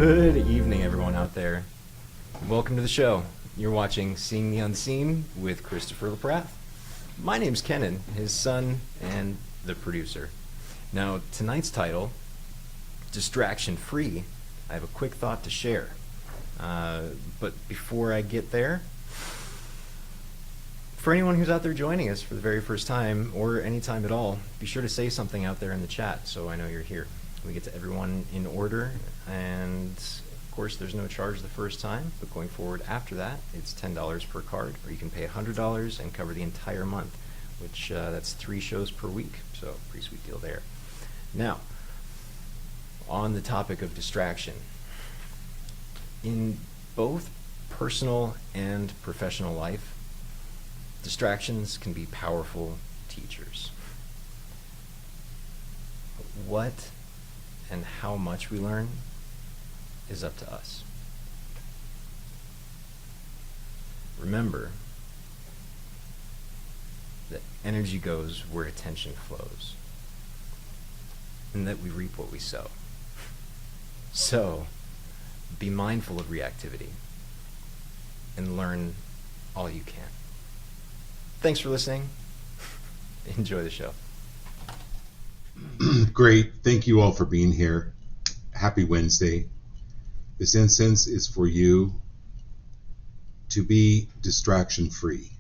Good evening, everyone out there. Welcome to the show. You're watching Seeing the Unseen with Christopher LaPrath. My name's Kenan, his son and the producer. Now, tonight's title, Distraction Free, I have a quick thought to share. But before I get there, for anyone who's out there joining us for the very first time, or any time at all, be sure to say something out there in the chat so I know you're here. We get to everyone in order, and of course there's no charge the first time, but going forward after that, it's $10 per card, or you can pay $100 and cover the entire month, which that's 3 shows per week, so pretty sweet deal there. Now, on the topic of distraction, in both personal and professional life, distractions can be powerful teachers. What and how much we learn is up to us. Remember that energy goes where attention flows, and that we reap what we sow. So, be mindful of reactivity and learn all you can. Thanks for listening. Enjoy the show. Great. Thank you all for being here. Happy Wednesday. This incense is for you to be distraction free.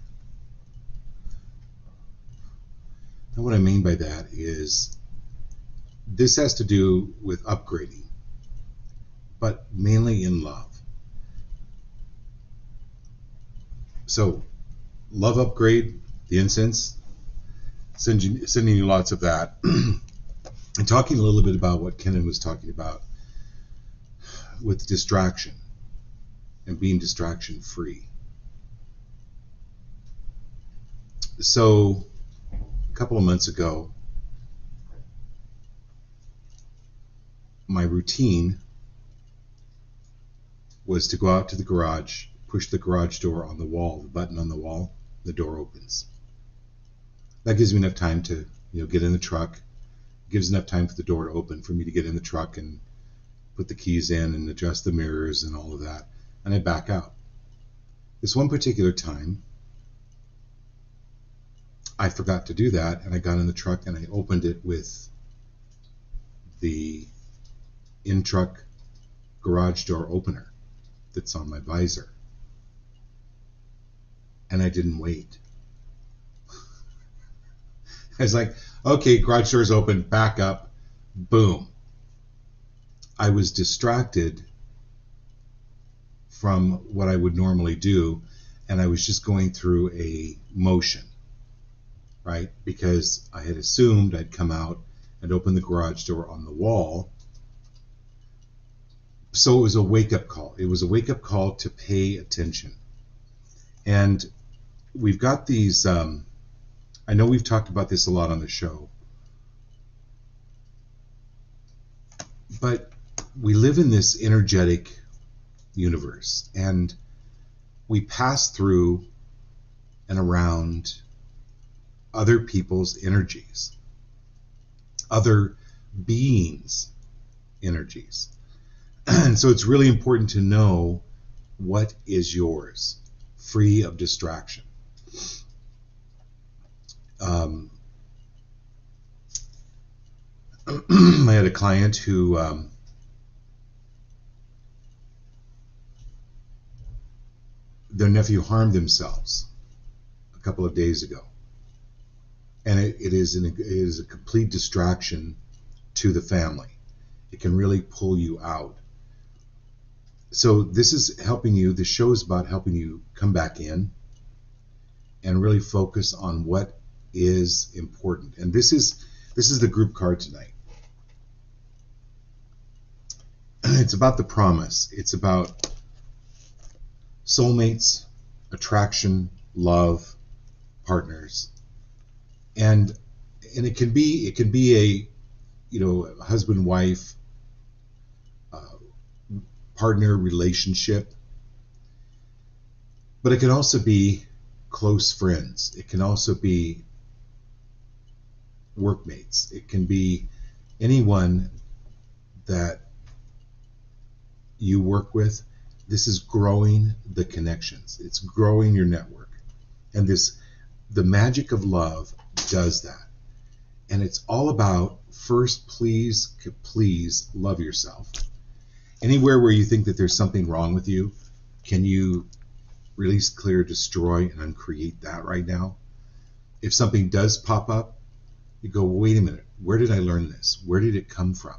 And what I mean by that is this has to do with upgrading, but mainly in love. So, love upgrade, the incense, sending you lots of that. And talking a little bit about what Kenan was talking about with distraction and being distraction free. So a couple of months ago, my routine was to go out to the garage, push the garage door on the wall, the button on the wall, the door opens. That gives me enough time to, get in the truck. Gives enough time for the door to open for me to get in the truck and put the keys in and adjust the mirrors and all of that. And I back out. This one particular time, I forgot to do that, and I got in the truck and I opened it with the in-truck garage door opener that's on my visor. And I didn't wait. I was like, okay, garage door's open, back up, boom. I was distracted from what I would normally do, and I was just going through a motion, right? Because I had assumed I'd come out and open the garage door on the wall. So it was a wake-up call. It was a wake-up call to pay attention. And we've got these... I know we've talked about this a lot on the show, but we live in this energetic universe, and we pass through and around other people's energies, other beings' energies. And so it's really important to know what is yours, free of distraction. I had a client who their nephew harmed themselves a couple of days ago, and it is a complete distraction to the family. It can really pull you out. So this is helping you. The show is about helping you come back in and really focus on what is important. And this is the group card tonight. It's about the promise. It's about soulmates, attraction, love, partners, and it can be a husband wife partner relationship, but it can also be close friends. It can also be workmates. It can be anyone that you work with, this is growing the connections. It's growing your network. And the magic of love does that. And it's all about, first, please love yourself. Anywhere where you think that there's something wrong with you, can you release, clear, destroy, and uncreate that right now? If something does pop up, you go, wait a minute, where did I learn this? Where did it come from?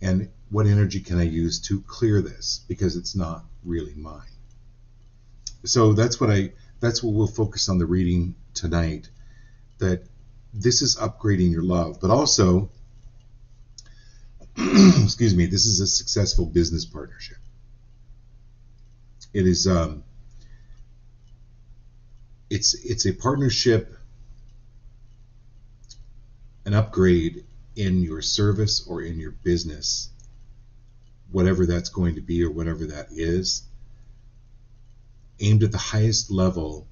And what energy can I use to clear this? Because it's not really mine. So that's what we'll focus on the reading tonight, that this is upgrading your love, but also, excuse me, this is a successful business partnership. It is, it's a partnership, an upgrade in your service or in your business, whatever that's going to be or whatever that is, aimed at the highest level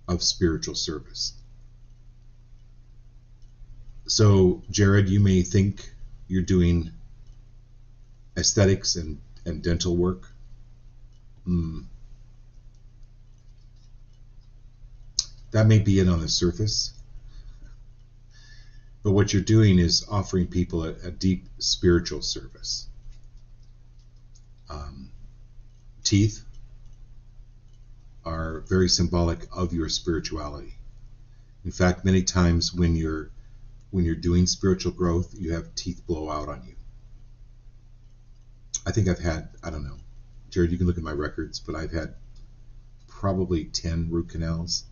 of spiritual service. So, Jared, you may think you're doing aesthetics and dental work. That may be it on the surface. But what you're doing is offering people a deep spiritual service. Teeth are very symbolic of your spirituality. In fact, many times when you're doing spiritual growth, you have teeth blow out on you. I think I've had, I don't know, Jared, you can look at my records, but I've had probably 10 root canals.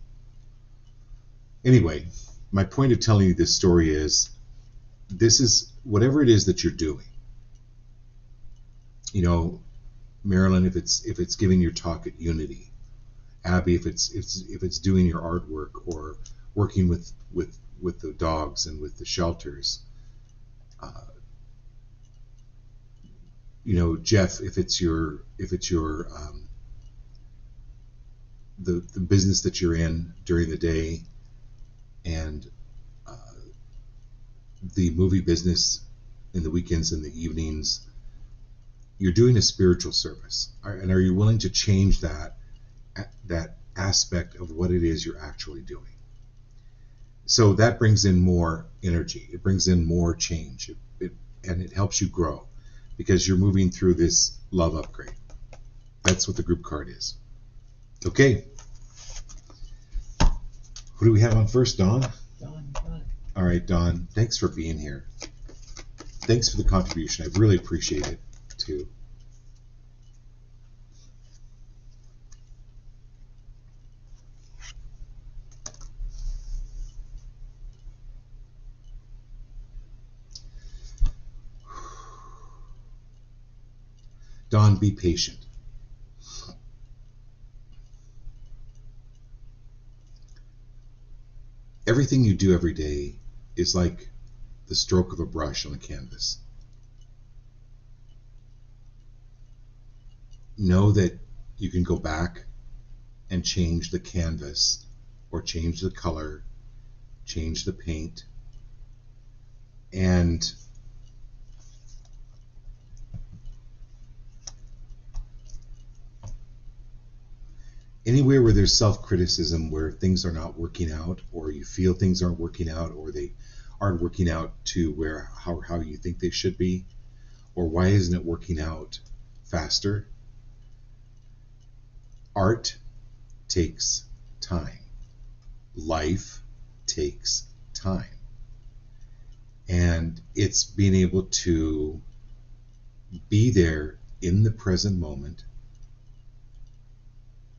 Anyway, my point of telling you this story is, this is whatever it is that you're doing. You know, Marilyn, if it's giving your talk at Unity, Abby, if it's doing your artwork or working with the dogs and with the shelters, you know, Jeff, if it's your the business that you're in during the day, and the movie business in the weekends and the evenings, you're doing a spiritual service. And are you willing to change that aspect of what it is you're actually doing? So that brings in more energy. It brings in more change. And it helps you grow because you're moving through this love upgrade. That's what the group card is. Okay. Who do we have on first, Dawn? Dawn. All right, Dawn, thanks for being here. Thanks for the contribution. I really appreciate it, too. Dawn, be patient. Everything you do every day is like the stroke of a brush on a canvas. Know that you can go back and change the canvas or change the color, change the paint, and anywhere where there's self-criticism, where things are not working out, or you feel things aren't working out, or they aren't working out to how you think they should be, or why isn't it working out faster? Art takes time. Life takes time. And it's being able to be there in the present moment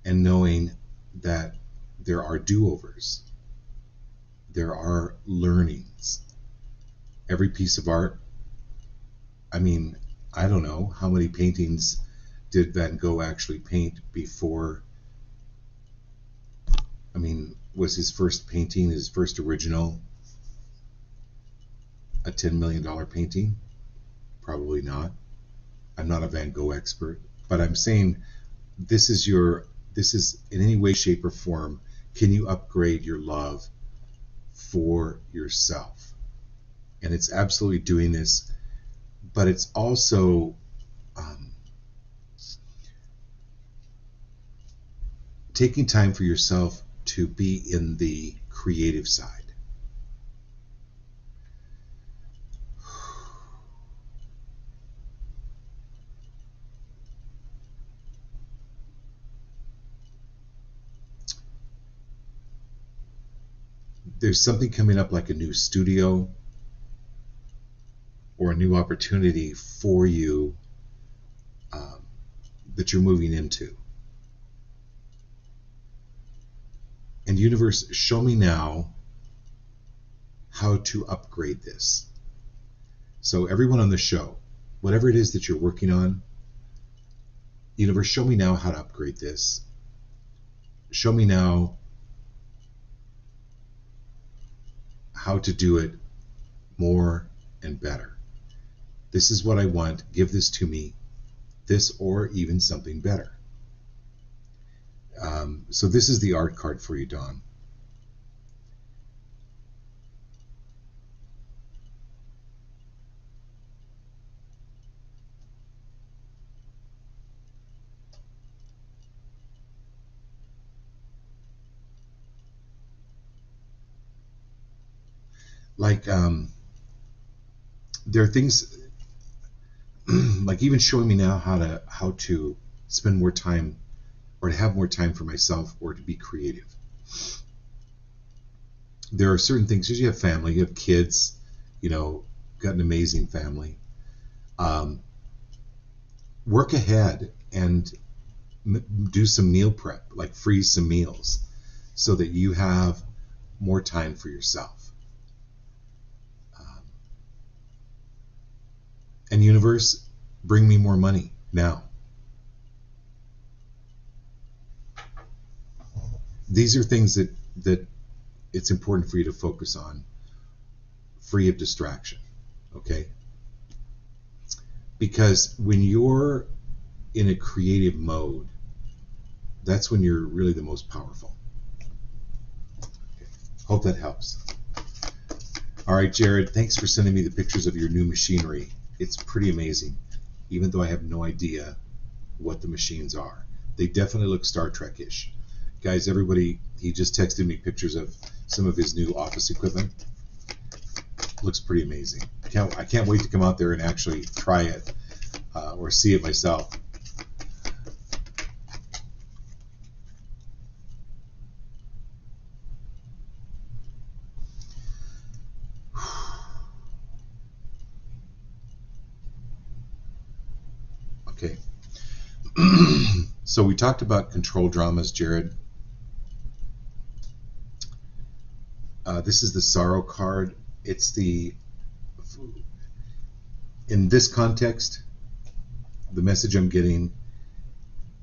and knowing that there are do-overs. There are learnings. Every piece of art, I mean, I don't know how many paintings did Van Gogh actually paint before. I mean, was his first painting, his first original, a $10 million painting? Probably not. I'm not a Van Gogh expert, but I'm saying this is in any way, shape, or form, can you upgrade your love for yourself? And it's absolutely doing this, but it's also taking time for yourself to be in the creative side. There's something coming up like a new studio or a new opportunity for you that you're moving into. And universe, show me now how to upgrade this. So everyone on the show, whatever it is that you're working on, universe, show me now how to upgrade this. Show me now how to do it more and better. This is what I want. Give this to me. This or even something better. So this is the art card for you, Dawn. Like there are things like even showing me now how to spend more time or to have more time for myself or to be creative. There are certain things, because you have family, you have kids, you know, got an amazing family. Work ahead and do some meal prep, like freeze some meals so that you have more time for yourself. And universe, bring me more money now. These are things that it's important for you to focus on, free of distraction, okay? Because when you're in a creative mode, that's when you're really the most powerful. Okay. Hope that helps. All right, Jared, thanks for sending me the pictures of your new machinery. It's pretty amazing, even though I have no idea what the machines are. They definitely look Star Trek-ish. Guys, everybody, he just texted me pictures of some of his new office equipment. Looks pretty amazing. I can't wait to come out there and actually try it or see it myself. Okay. So we talked about control dramas, Jared. This is the sorrow card. It's the, in this context, the message I'm getting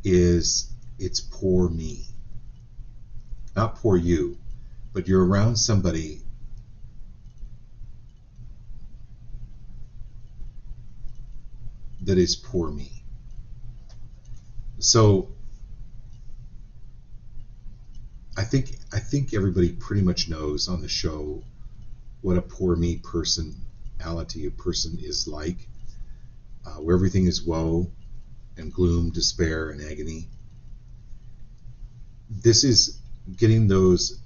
is it's poor me. Not poor you, but you're around somebody that is poor me. So I think everybody pretty much knows on the show what a poor me personality a person is like, where everything is woe and gloom, despair, and agony. This is getting those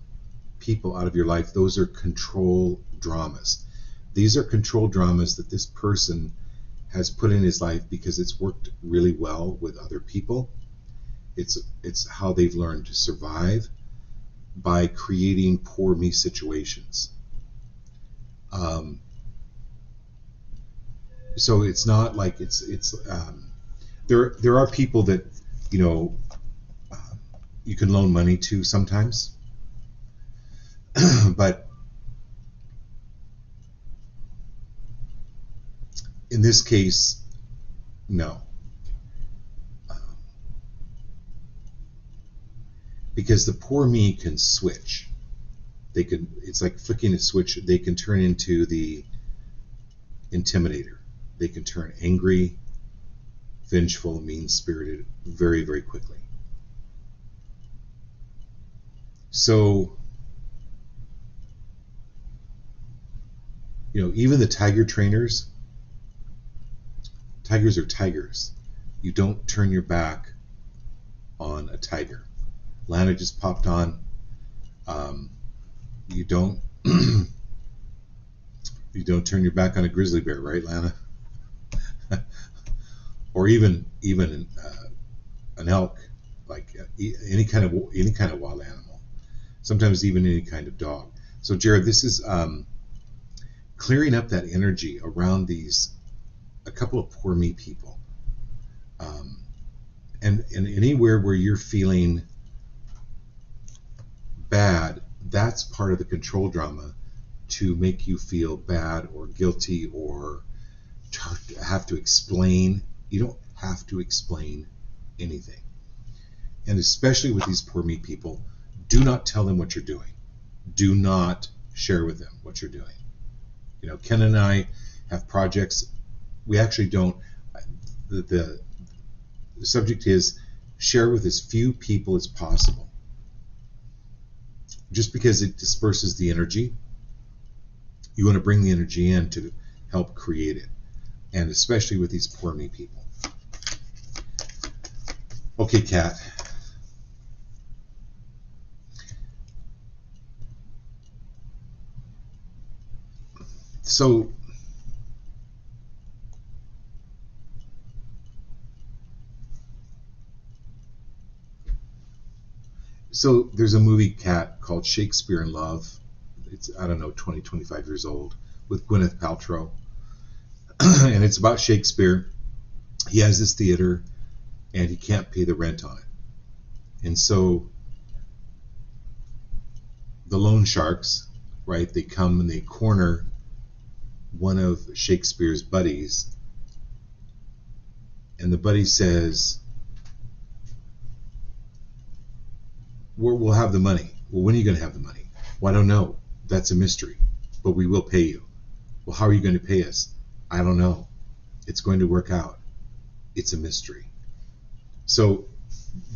people out of your life. Those are control dramas. These are control dramas that this person has put in his life because it's worked really well with other people. It's how they've learned to survive by creating poor me situations. So it's not like there are people that, you know, you can loan money to sometimes, but in this case, no. Because the poor me can switch. It's like flicking a switch. They can turn into the intimidator. They can turn angry, vengeful, mean-spirited very, very quickly. So, you know, even the tiger trainers, tigers are tigers. You don't turn your back on a tiger. Lana just popped on. You don't you don't turn your back on a grizzly bear, right, Lana? Or even an elk, like any kind of wild animal. Sometimes even any kind of dog. So Jared, this is clearing up that energy around a couple of poor me people, and anywhere where you're feeling bad, that's part of the control drama to make you feel bad or guilty or have to explain. You don't have to explain anything. And especially with these poor me people, do not tell them what you're doing. Do not share with them what you're doing. You know, Ken and I have projects. We actually don't. The subject is share with as few people as possible. Just because it disperses the energy, you want to bring the energy in to help create it. And especially with these poor me people. Okay, Kat. So there's a movie, Kat, called Shakespeare in Love. It's, I don't know, 20, 25 years old, with Gwyneth Paltrow. And it's about Shakespeare. He has this theater and he can't pay the rent on it. And so the loan sharks, right, they come and they corner one of Shakespeare's buddies. And the buddy says, we'll have the money. Well, when are you going to have the money? Well, I don't know. That's a mystery. But we will pay you. Well, how are you going to pay us? I don't know. It's going to work out. It's a mystery. So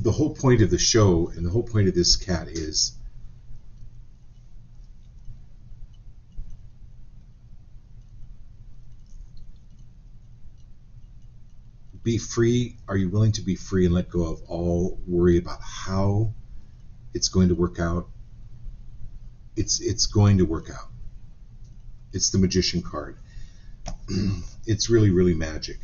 the whole point of the show and the whole point of this, Cat, is be free. Are you willing to be free and let go of all worry about how it's going to work out? It's going to work out. It's the magician card. It's really, really magic.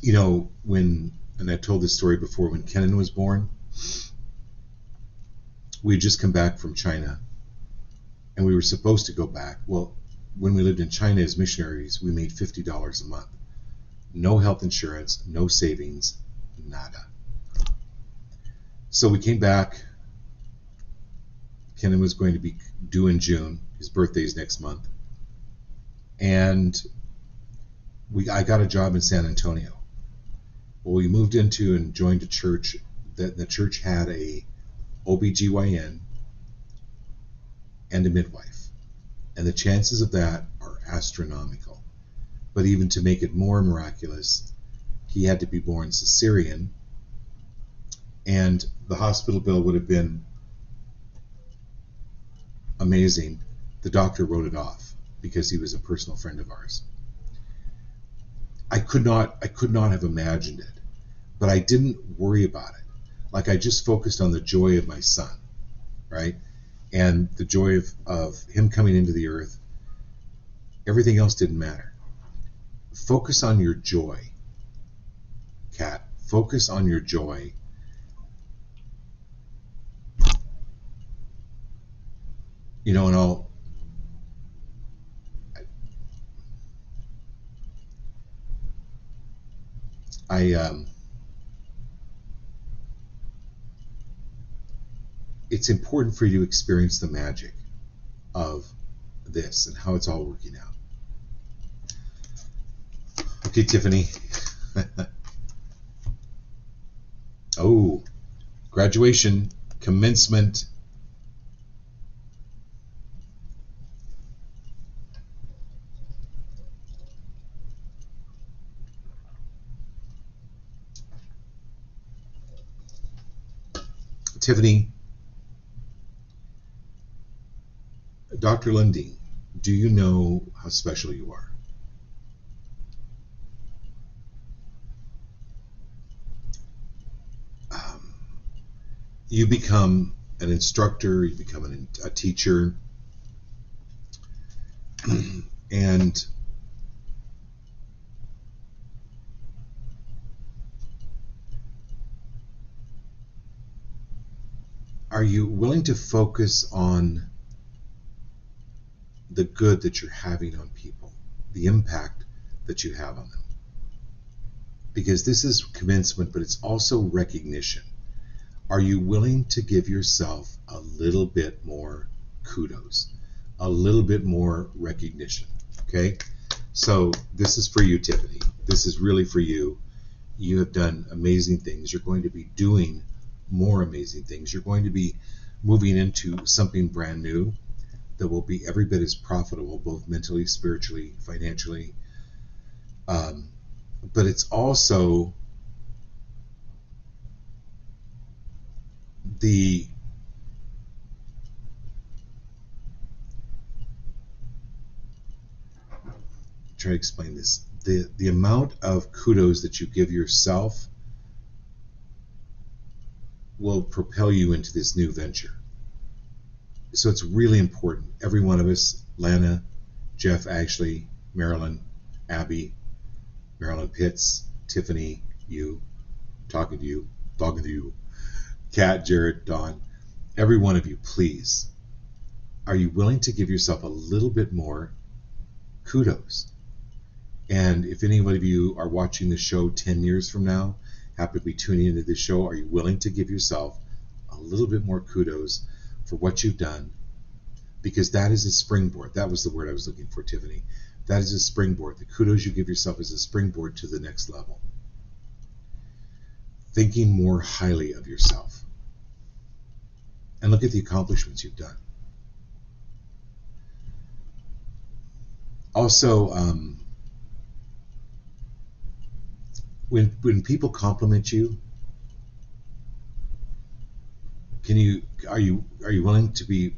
You know, and I told this story before, when Kenan was born, we had just come back from China, and we were supposed to go back. Well, when we lived in China as missionaries, we made $50 a month. No health insurance, no savings, nada. So we came back. Kenan was going to be due in June. His birthday's next month. And I got a job in San Antonio. Well, we moved into and joined a church. The church had a OBGYN and a midwife. And the chances of that are astronomical. But even to make it more miraculous, he had to be born cesarean. And the hospital bill would have been amazing. The doctor wrote it off because he was a personal friend of ours. I could not have imagined it, but I didn't worry about it. Like, I just focused on the joy of my son, right? And the joy of him coming into the earth. Everything else didn't matter. Focus on your joy, Kat. Focus on your joy. You know, and it's important for you to experience the magic of this and how it's all working out. Okay, Tiffany. Oh, graduation, commencement. Tiffany, Dr. Lundeen, do you know how special you are? you become an instructor, you become a teacher, and are you willing to focus on the good that you're having on people, the impact that you have on them? Because this is commencement, but it's also recognition. Are you willing to give yourself a little bit more kudos, a little bit more recognition? Okay, so this is for you, Tiffany. This is really for you. You have done amazing things. You're going to be doing more amazing things. You're going to be moving into something brand new that will be every bit as profitable, both mentally, spiritually, financially. But it's also the try to explain this. The amount of kudos that you give yourself will propel you into this new venture. So it's really important. Every one of us, Lana, Jeff, Ashley, Marilyn, Abby, Marilyn Pitts, Tiffany, you, talking to you, Kat, Jared, Dawn, every one of you, please, are you willing to give yourself a little bit more kudos? And if any of you are watching the show 10 years from now, happen to be tuning into this show, are you willing to give yourself a little bit more kudos for what you've done? Because that is a springboard. That was the word I was looking for, Tiffany. That is a springboard. The kudos you give yourself is a springboard to the next level. Thinking more highly of yourself. And look at the accomplishments you've done. Also, when people compliment you, are you willing to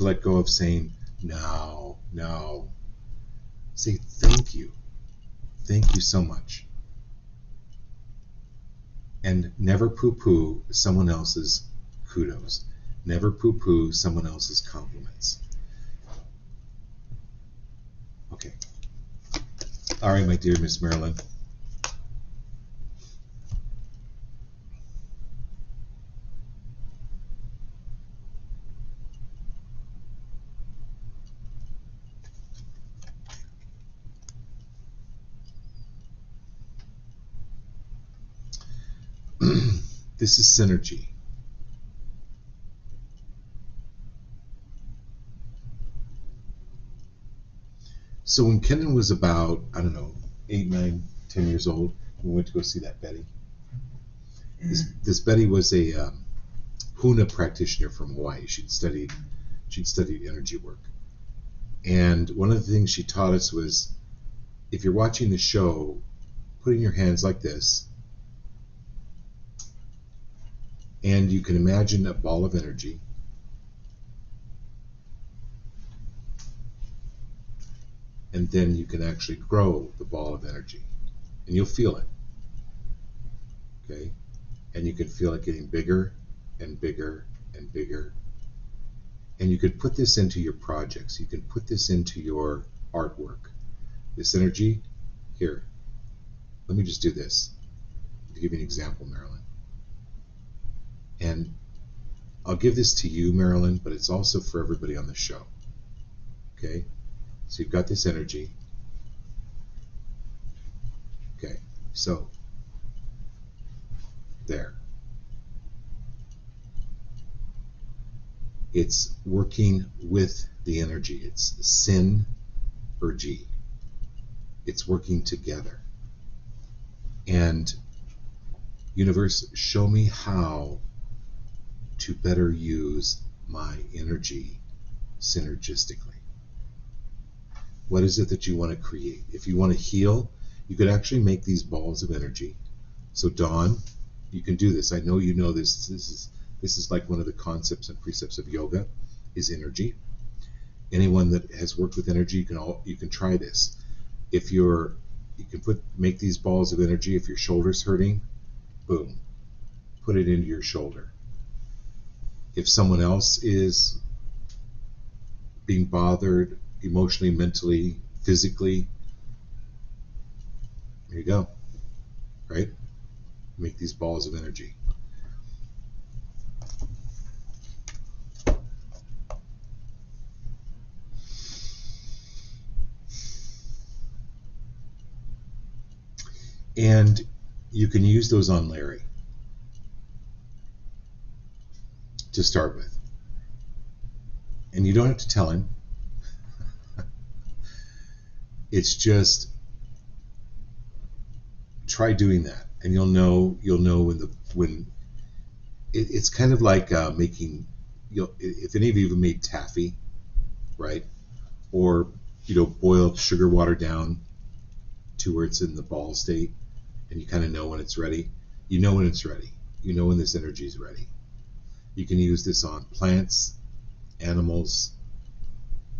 let go of saying no? Say thank you so much, and never poo-poo someone else's kudos. Never poo-poo someone else's compliments. Okay. All right, my dear Miss Marilyn. This is synergy. So when Kenan was about, 8, 9, 10 years old, we went to go see that Betty. This Betty was a Huna practitioner from Hawaii. She'd studied energy work. And one of the things she taught us was, if you're watching the show, putting your hands like this, and you can imagine a ball of energy. And then you can actually grow the ball of energy. And you'll feel it. Okay? And you can feel it getting bigger and bigger and bigger. And you could put this into your projects. You can put this into your artwork. This energy, here. Let me just do this to give you an example, Marilyn. And I'll give this to you, Marilyn, but it's also for everybody on the show. Okay? So you've got this energy. Okay, so there. It's working with the energy. It's synergy. It's working together. And universe, show me how to better use my energy synergistically. What is it that you want to create? If you want to heal, you could actually make these balls of energy. So Dawn, you can do this. I know you know this. This is like one of the concepts and precepts of yoga, is energy. Anyone that has worked with energy, you can try this. If you can make these balls of energy. If your shoulder's hurting, boom, put it into your shoulder. If someone else is being bothered emotionally, mentally, physically, there you go, right? Make these balls of energy. And you can use those on Larry to start with. And you don't have to tell him. It's just try doing that, and you'll know when it's kind of like making, if any of you have made taffy, right? Or boiled sugar water down to where it's in the ball state, and you kind of know when it's ready. You know when it's ready. You know when this energy is ready. You can use this on plants, animals,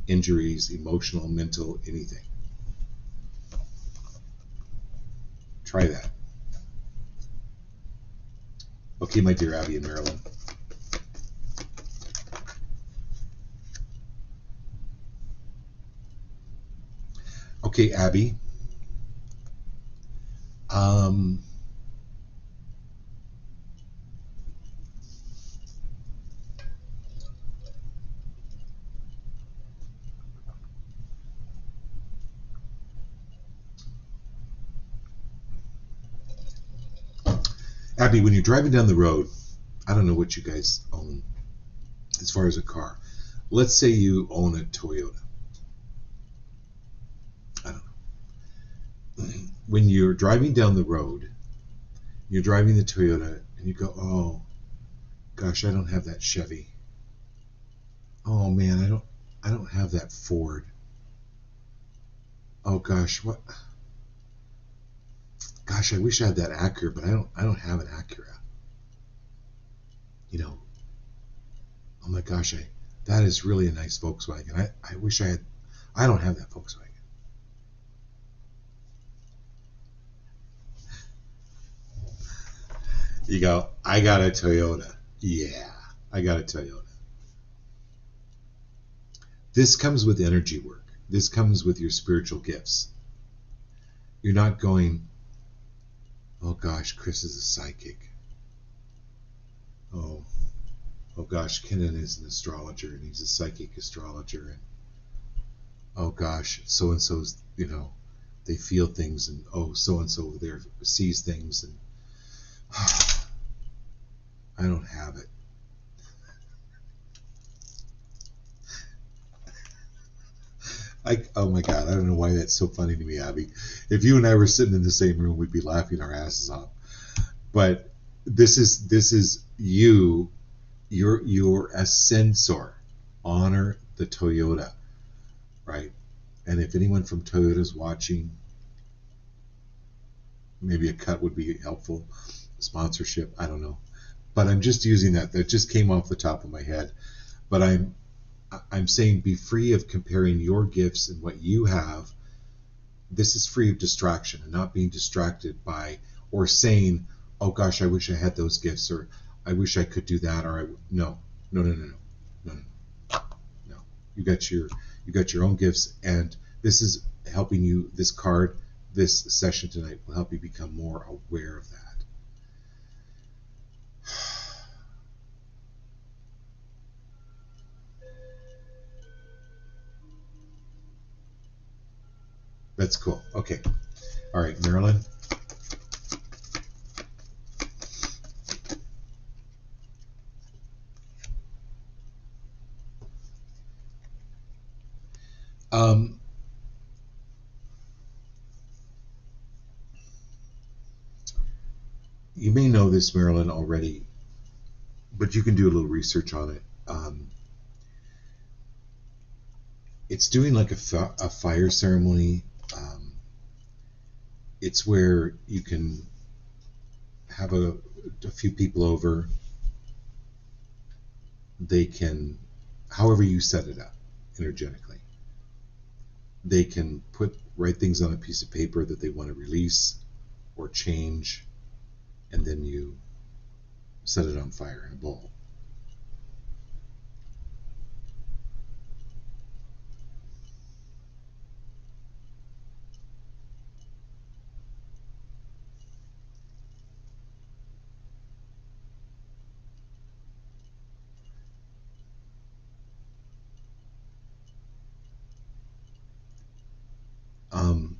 injuries, emotional, mental, anything. Try that. Okay, my dear Abby and Marilyn. Okay, Abby. Abby, when you're driving down the road, I don't know what you guys own as far as a car. Let's say you own a Toyota. I don't know. When you're driving down the road, you're driving the Toyota, and you go, oh, gosh, I don't have that Chevy. Oh man, I don't have that Ford. Oh gosh, what? Gosh, I wish I had that Acura, but I don't have an Acura. Oh my gosh, that is really a nice Volkswagen. I wish I had. I don't have that Volkswagen. You go, I got a Toyota. Yeah, I got a Toyota. This comes with energy work. This comes with your spiritual gifts. You're not going, oh gosh, Chris is a psychic. Oh gosh, Kenan is an astrologer and he's a psychic astrologer. And oh gosh, so and so's, they feel things, and oh, so and so there sees things, and I don't have it. Oh my God, I don't know why that's so funny to me, Abby. If you and I were sitting in the same room, we'd be laughing our asses off. But this is you. You're a sensor. Honor the Toyota, right? And if anyone from Toyota is watching, maybe a cut would be helpful. Sponsorship, I don't know. But I'm just using that. That just came off the top of my head. But I'm saying be free of comparing your gifts and what you have. This is free of distraction and not being distracted by or saying, oh gosh, I wish I had those gifts, or I wish I could do that, or no. You got your own gifts, and this is helping you. This card, this session tonight will help you become more aware of that. That's cool. Okay. All right, Marilyn. You may know this, Marilyn, already, but you can do a little research on it. It's doing like a fire ceremony. It's where you can have a few people over. They can, however you set it up energetically, they can write things on a piece of paper that they want to release or change, and then you set it on fire in a bowl. Um,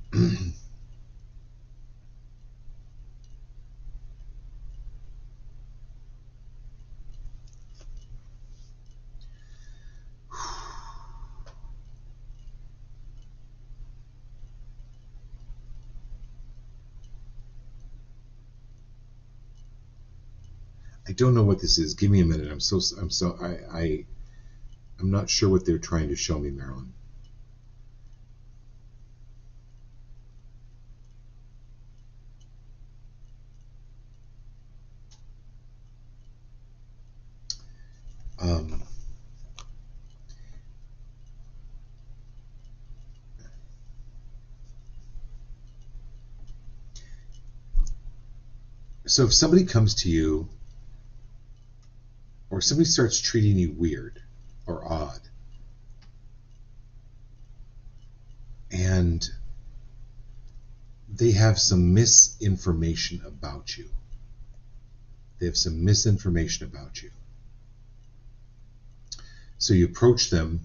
I don't know what this is. Give me a minute. I'm not sure what they're trying to show me, Marilyn. Um, so if somebody comes to you, or somebody starts treating you weird or odd, and they have some misinformation about you. They have some misinformation about you. So you approach them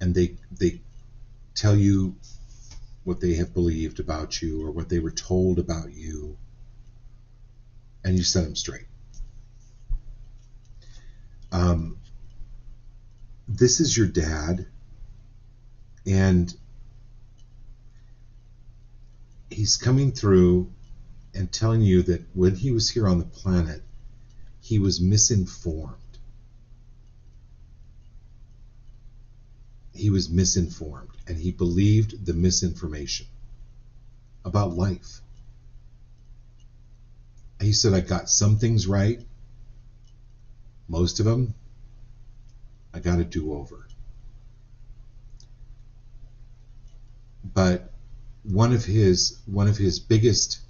and they tell you what they have believed about you or what they were told about you, and you set them straight. This is your dad, and he's coming through and telling you that when he was here on the planet, he was misinformed. He was misinformed, and he believed the misinformation about life. And he said, I got some things right. Most of them, I got a do-over. But one of his biggest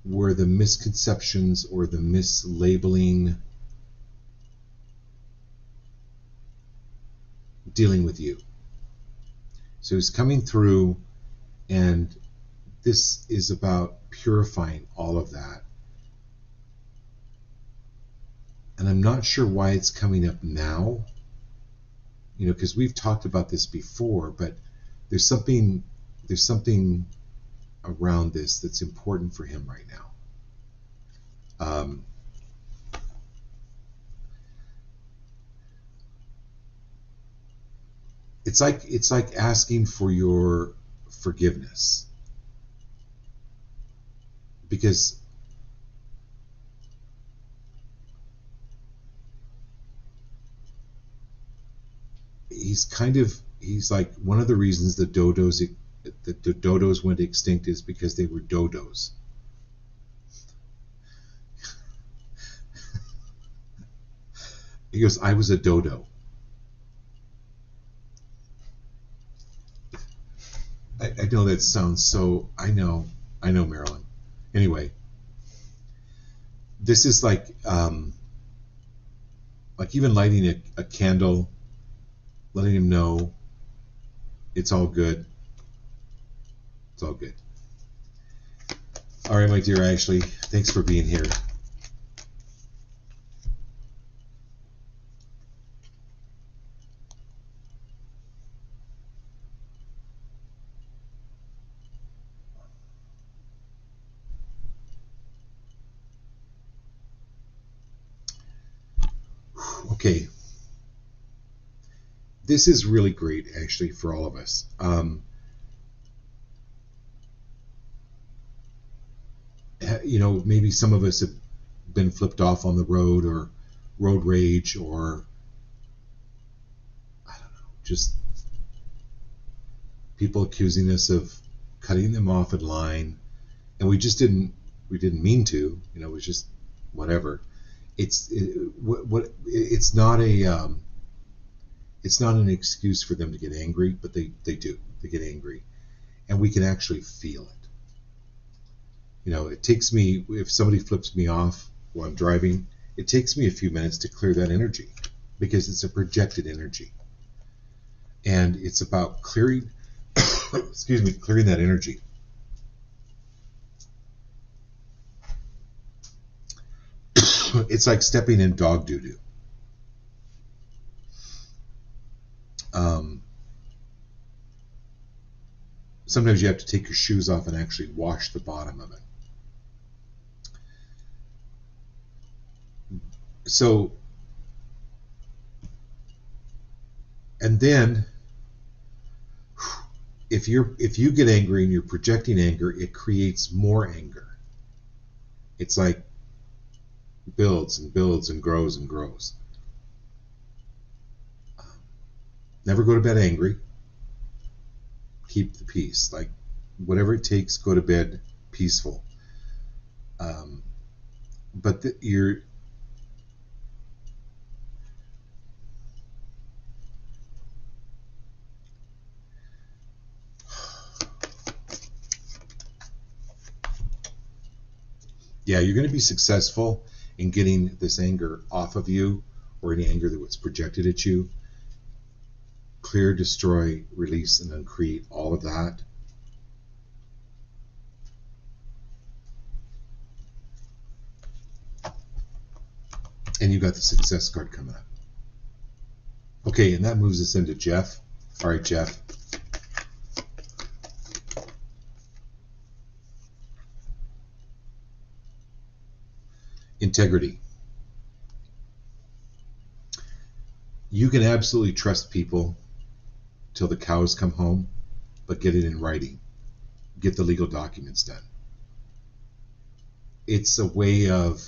were the misconceptions or the mislabeling dealing with you. So he's coming through, and this is about purifying all of that. And I'm not sure why it's coming up now, because we've talked about this before, but there's something around this that's important for him right now. It's like asking for your forgiveness, because he's like, one of the reasons the dodos went extinct is because they were dodos. He goes, I was a dodo. I know that sounds so, I know, Marilyn. Anyway, this is like even lighting a candle, letting him know it's all good. It's all good. All right, my dear Ashley, thanks for being here. Okay. This is really great, actually, for all of us. Maybe some of us have been flipped off on the road, or road rage, or I don't know, just people accusing us of cutting them off in line, and we didn't mean to. It was just whatever. It's not an excuse for them to get angry, but they do. that get angry, and we can actually feel it. It takes me, if somebody flips me off while I'm driving, it takes me a few minutes to clear that energy because it's a projected energy. And it's about clearing, clearing that energy. It's like stepping in dog doo-doo. Sometimes you have to take your shoes off and actually wash the bottom of it. So, and then if you get angry and you're projecting anger, it creates more anger. It's like builds and builds and grows and grows. Never go to bed angry. Keep the peace. Like whatever it takes, go to bed peaceful. But you're going to be successful in getting this anger off of you, or any anger that was projected at you. Clear, destroy, release, and uncreate all of that. And you got the success card coming up. Okay, and that moves us into Jeff. All right, Jeff. Integrity. You can absolutely trust people till the cows come home, but get it in writing. Get the legal documents done. It's a way of...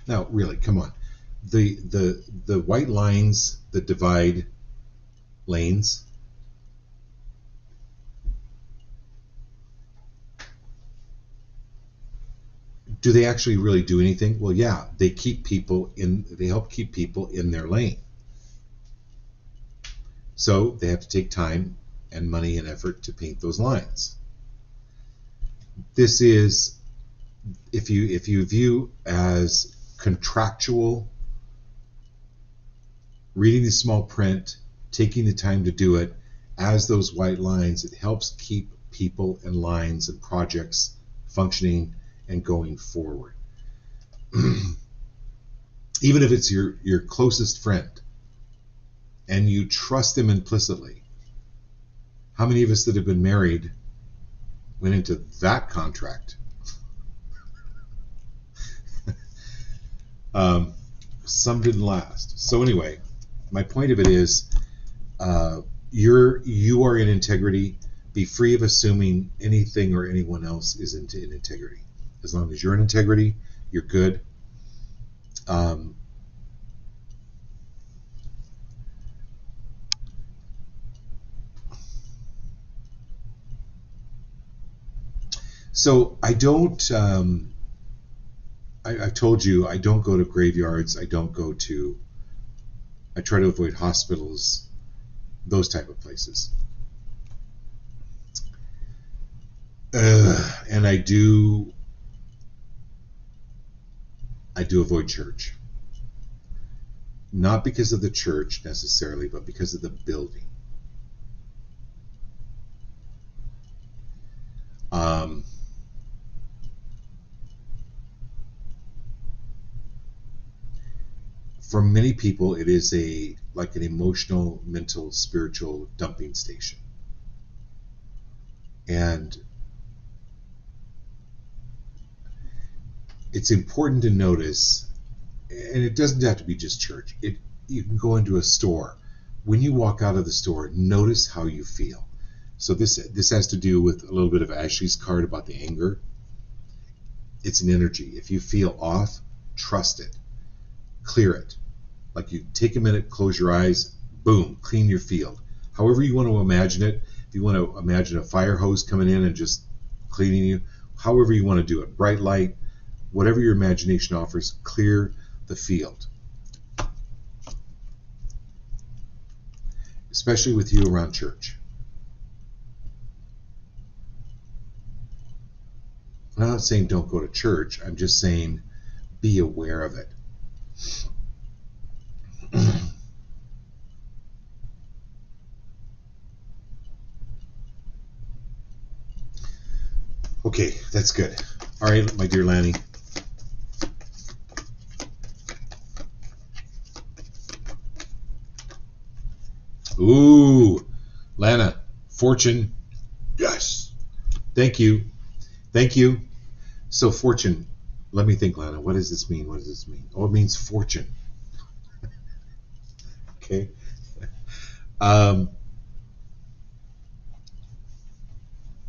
Now, really, come on. The white lines that divide lanes, do they actually really do anything? Well, yeah, they help keep people in their lane. So they have to take time and money and effort to paint those lines. This is, if you view as contractual, reading the small print, taking the time to do it, as those white lines, it helps keep people and lines and projects functioning and going forward. Even if it's your closest friend and you trust them implicitly. How many of us that have been married went into that contract? Some didn't last. So anyway, my point of it is, you are in integrity. Be free of assuming anything or anyone else is in integrity. As long as you're in integrity, you're good. So I don't, I told you, I don't go to graveyards. I try to avoid hospitals, those type of places. And I do avoid church. Not because of the church necessarily, but because of the building. For many people, it is like an emotional, mental, spiritual dumping station. And it's important to notice, and it doesn't have to be just church. You can go into a store. When you walk out of the store, notice how you feel. So this has to do with a little bit of Ashley's card about the anger. It's an energy. If you feel off, trust it. Clear it. Like you take a minute, close your eyes, boom, clean your field. However you want to imagine it. If you want to imagine a fire hose coming in and just cleaning you, however you want to do it. Bright light, whatever your imagination offers, clear the field. especially with you around church. I'm not saying don't go to church. I'm just saying be aware of it. Okay, that's good. All right, my dear Lanny. Ooh, Lana, fortune. Yes. Thank you. Thank you. So fortune, let me think, Lana. What does this mean? What does this mean? Oh, it means fortune. Okay.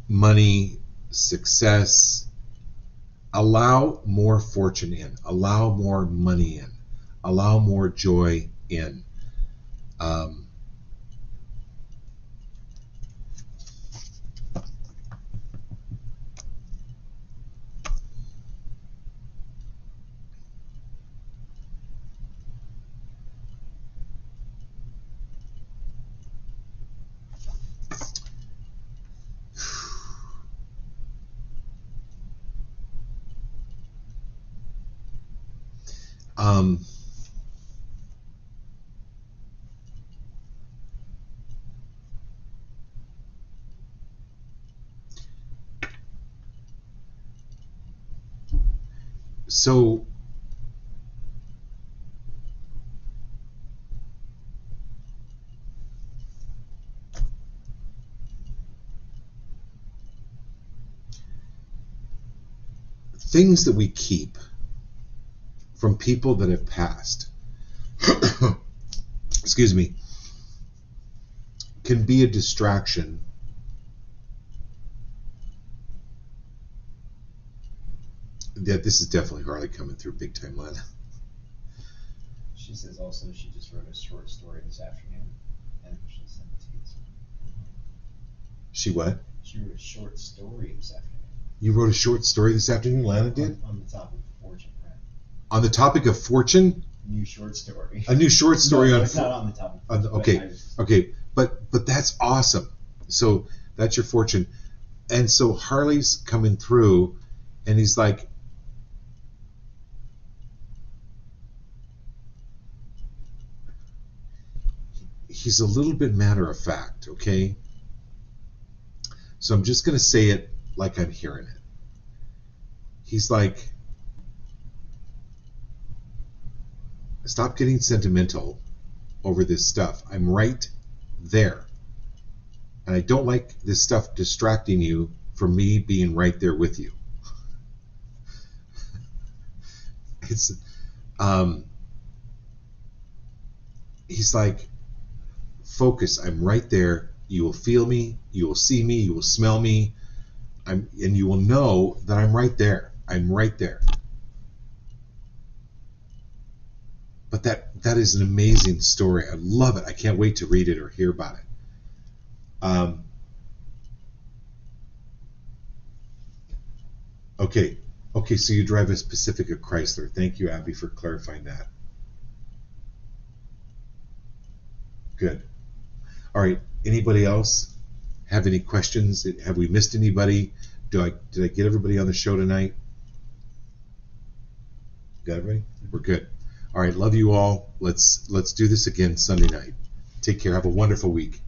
Money, success. Allow more fortune in. Allow more money in. Allow more joy in. So things that we keep from people that have passed, excuse me, can be a distraction. Yeah, this is definitely Harley coming through big time, Lana. She says also she just wrote a short story this afternoon, and she'll send it to you. She what? She wrote a short story this afternoon. You wrote a short story this afternoon, Lana did? On the topic of fortune, right? On the topic of fortune? New short story. A new short story No, on. it's not on the topic. Okay, but that's awesome. So that's your fortune, and so Harley's coming through, and he's like, he's a little bit matter of fact, okay? So I'm just gonna say it like I'm hearing it. He's like, stop getting sentimental over this stuff. I'm right there. And I don't like this stuff distracting you from me being right there with you. It's he's like, focus, I'm right there. You will feel me, you will see me, you will smell me. And you will know that I'm right there. I'm right there. But that is an amazing story. I love it. I can't wait to read it or hear about it. Okay, so you drive a Pacifica Chrysler. Thank you, Abby, for clarifying that. Good. All right, anybody else have any questions? Have we missed anybody? Did I get everybody on the show tonight? Got everybody? We're good. All right, love you all. Let's do this again Sunday night. Take care. Have a wonderful week.